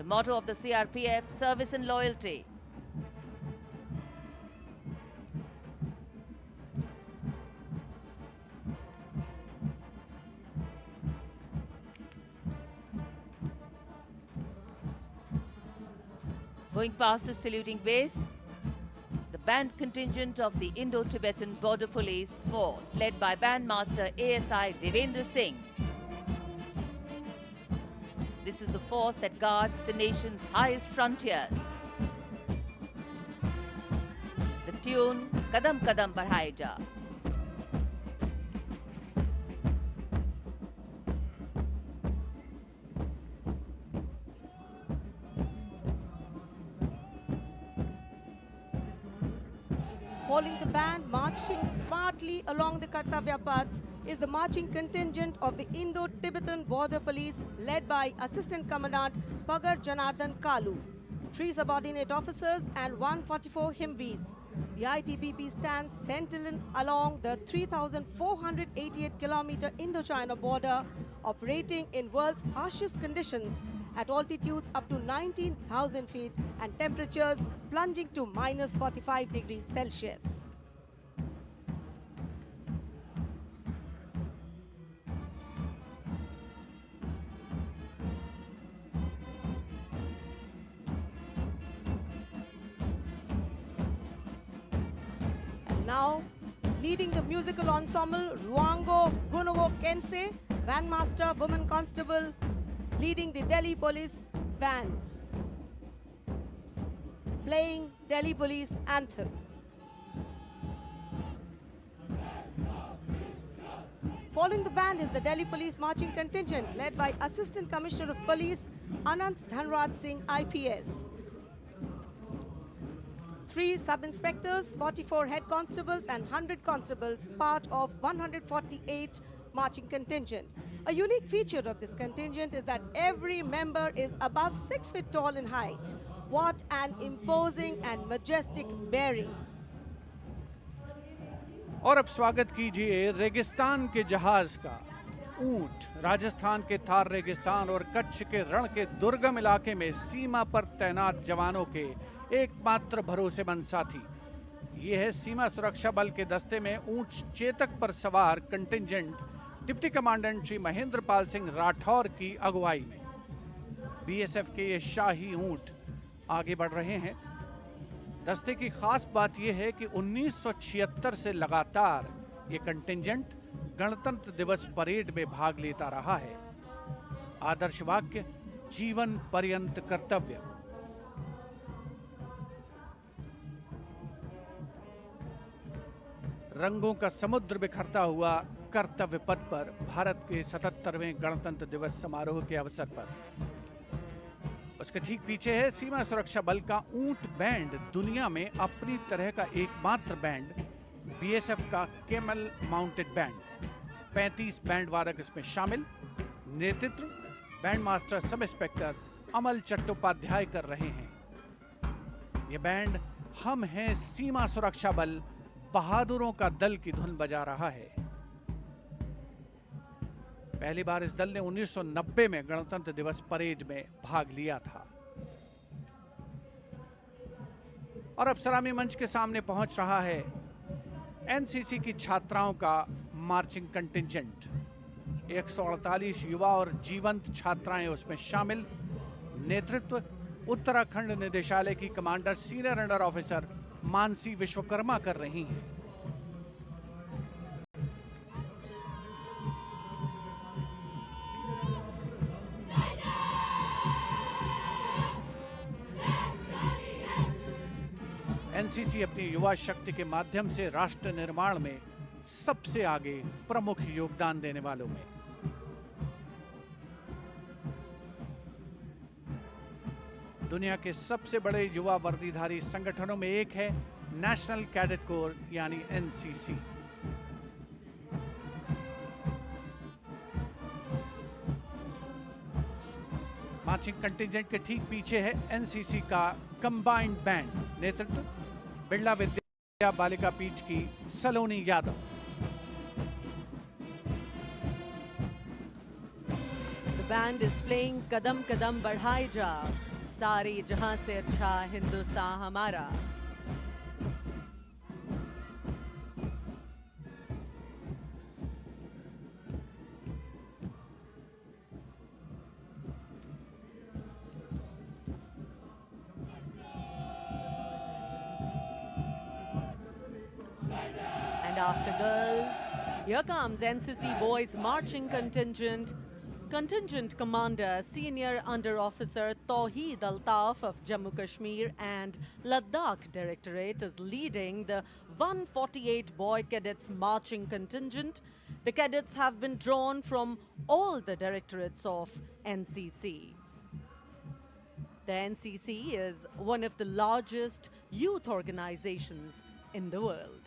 motto of the CRPF, service and loyalty. Going past the saluting base, the band contingent of the Indo-Tibetan Border Police Force, led by Bandmaster ASI Devendra Singh. This is the force that guards the nation's highest frontiers. The tune, Kadam Kadam Badhaye Ja. Following the band, marching smartly along the Kartavya Path is the marching contingent of the Indo-Tibetan Border Police led by Assistant Commandant Pagar Janardhan Kalu, 3 subordinate officers and 144 Himvis. The ITBP stands sentinel along the 3,488-kilometer Indo-China border, operating in world's harshest conditions at altitudes up to 19,000 feet and temperatures plunging to minus 45 degrees Celsius. And now, leading the musical ensemble, Ruango Gunovo Kense, Bandmaster Woman Constable, leading the Delhi Police Band, playing Delhi Police Anthem. Following the band is the Delhi Police Marching Contingent led by Assistant Commissioner of Police Anant Dhanraj Singh IPS. 3 sub-inspectors, 44 head constables and 100 constables, part of 148 marching contingent. A unique feature of this contingent is that every member is above 6 feet tall in height. What an imposing and majestic bearing. और अब स्वागत कीजिए रेगिस्तान के जहाज का। ऊंट राजस्थान के थार रेगिस्तान और कच्छ के रण के दुर्गम इलाके में सीमा पर तैनात जवानों के एकमात्र भरोसेमंद साथी। ये है सीमा सुरक्षा बल के दस्ते में ऊंट चेतक पर सवार contingent deputy commandant Shri Mahendra Pal Singh Rathore की अगुवाई में। बीएसएफ के ये शाही ऊंट आगे बढ़ रहे हैं। दस्ते की खास बात यह है कि 1976 से लगातार ये कंटिंजेंट गणतंत्र दिवस परेड में भाग लेता रहा है। आदर्श वाक्य, जीवन पर्यंत कर्तव्य। रंगों का समुद्र बिखरता हुआ कर्तव्य पथ पर भारत के 77वें गणतंत्र दिवस समारोह के अवसर पर। उसके ठीक पीछे है सीमा सुरक्षा बल का ऊंट बैंड, दुनिया में अपनी तरह का एकमात्र बैंड, बीएसएफ का केमल माउंटेड बैंड। 35 बैंड वादक इसमें शामिल। नेतृत्व बैंड मास्टर सब इंस्पेक्टर अमल चट्टोपाध्याय कर रहे हैं। यह बैंड हम हैं सीमा सुरक्षा बल, बहादुरों का दल की धुन बजा रहा है। पहली बार इस दल ने 1990 में गणतंत्र दिवस परेड में भाग लिया था। और अब सलामी मंच के सामने पहुंच रहा है एनसीसी की छात्राओं का मार्चिंग कंटिंजेंट। 148 युवा और जीवंत छात्राएं उसमें शामिल। नेतृत्व उत्तराखंड निदेशालय की commander senior under officer Mansi Vishwakarma कर रही हैं। एनसीसी अपनी युवा शक्ति के माध्यम से राष्ट्र निर्माण में सबसे आगे प्रमुख योगदान देने वालों में। दुनिया के सबसे बड़े युवा वर्दीधारी संगठनों में एक है नेशनल कैडेट कोर यानी एनसीसी। मार्चिंग कंटिंजेंट के ठीक पीछे है एनसीसी का कंबाइंड बैंड। नेतृत्व बिरला विद्या बालिका पीठ की सलोनी Yadav. The band is playing Kadam Kadam Badhaye Ja, सारे जहां से अच्छा हिंदुस्तान हमारा। And after girls, here comes NCC Boys Marching Contingent. Contingent Commander Senior Under Officer Tawheed Altaf of Jammu Kashmir and Ladakh Directorate is leading the 148 boy cadets marching contingent. The cadets have been drawn from all the directorates of NCC. The NCC is one of the largest youth organizations in the world.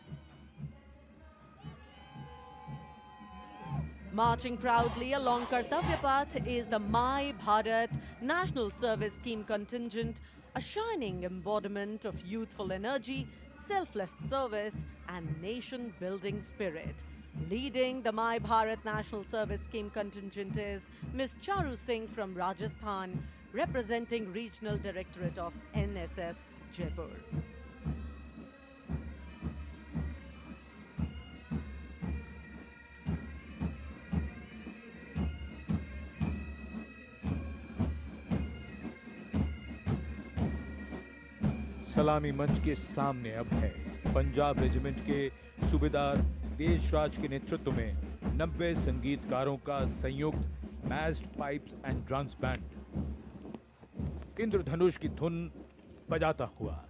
Marching proudly along Kartavya Path is the My Bharat National Service Scheme contingent, a shining embodiment of youthful energy, selfless service and nation-building spirit. Leading the My Bharat National Service Scheme contingent is Ms. Charu Singh from Rajasthan, representing Regional Directorate of NSS Jaipur. सलामी मंच के सामने अब है Punjab regiment के सूबेदार देशराज के नेतृत्व में 90 संगीतकारों का संयुक्त massed pipes and drums band Indradhanush की धुन बजाता हुआ।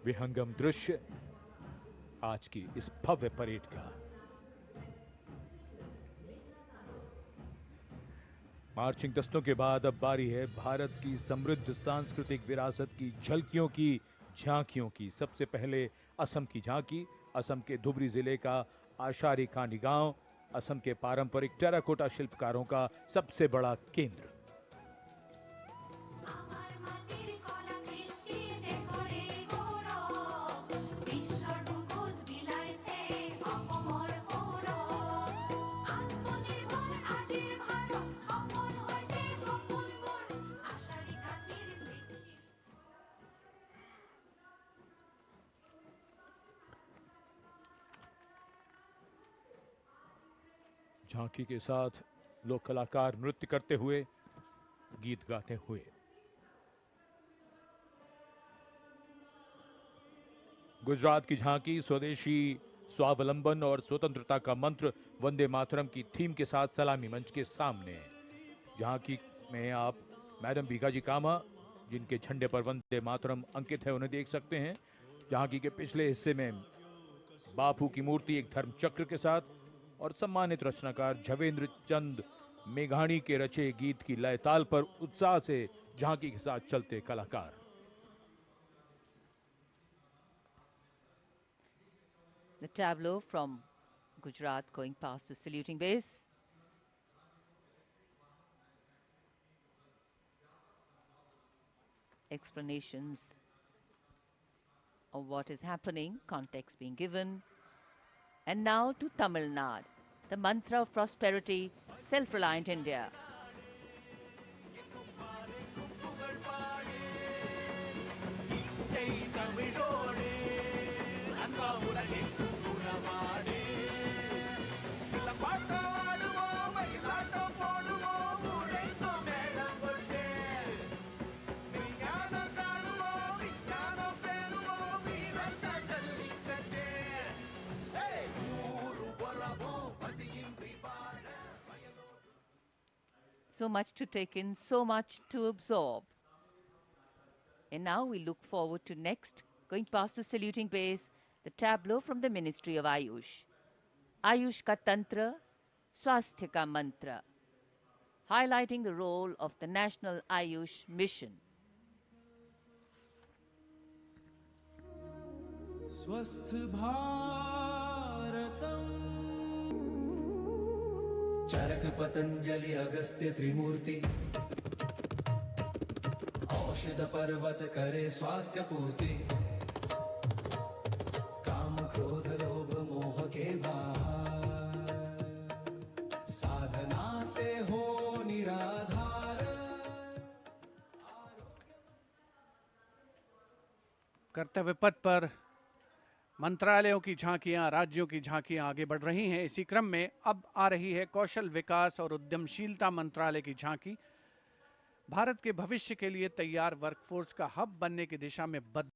विहंगम दृश्य आज की इस भव्य परेड का। मार्चिंग दस्तों के बाद अब बारी है भारत की समृद्ध सांस्कृतिक विरासत की झलकियों की, झांकियों की। सबसे पहले असम की झांकी, असम के धुबरी जिले का आशारी खानी गांव, असम के पारंपरिक टेराकोटा शिल्पकारों का सबसे बड़ा केंद्र। झांकी के साथ लोक कलाकार नृत्य करते हुए, गीत गाते हुए। गुजरात की झांकी स्वदेशी, स्वावलंबन और स्वतंत्रता का मंत्र वंदे मातरम की थीम के साथ सलामी मंच के सामने। झांकी में आप मैडम भीखाजी कामा, जिनके झंडे पर वंदे मातरम अंकित है, उन्हें देख सकते हैं। झांकी के पिछले हिस्से में बापू की मूर्ति एक धर्म चक्र के साथ और सम्मानित रचनाकार झवेंद्र चंद मेघाणी के रचे गीत की लय ताल पर उत्साह से झांकी के साथ चलते कलाकार। The tableau from Gujarat going past the saluting base. Explanations of what is happening, context being given. And now to Tamil Nadu, the mantra of prosperity, self-reliant India. So much to take in, so much to absorb. And now we look forward to next, going past the saluting base, the tableau from the Ministry of Ayush. Ayush ka Tantra, Swasthya ka Mantra, highlighting the role of the National Ayush Mission. स्वस्थ भारतम चरक पतंजलि अगस्त्य त्रिमूर्ति औषध पर्वत करे स्वास्थ्य पूर्ति काम क्रोध लोभ मोह के बाहर साधना से हो निराधार। कर्तव्य पथ पर मंत्रालयों की झांकियां, राज्यों की झांकियां आगे बढ़ रही हैं। इसी क्रम में अब आ रही है कौशल विकास और उद्यमशीलता मंत्रालय की झांकी। भारत के भविष्य के लिए तैयार वर्कफोर्स का हब बनने की दिशा में बद्ध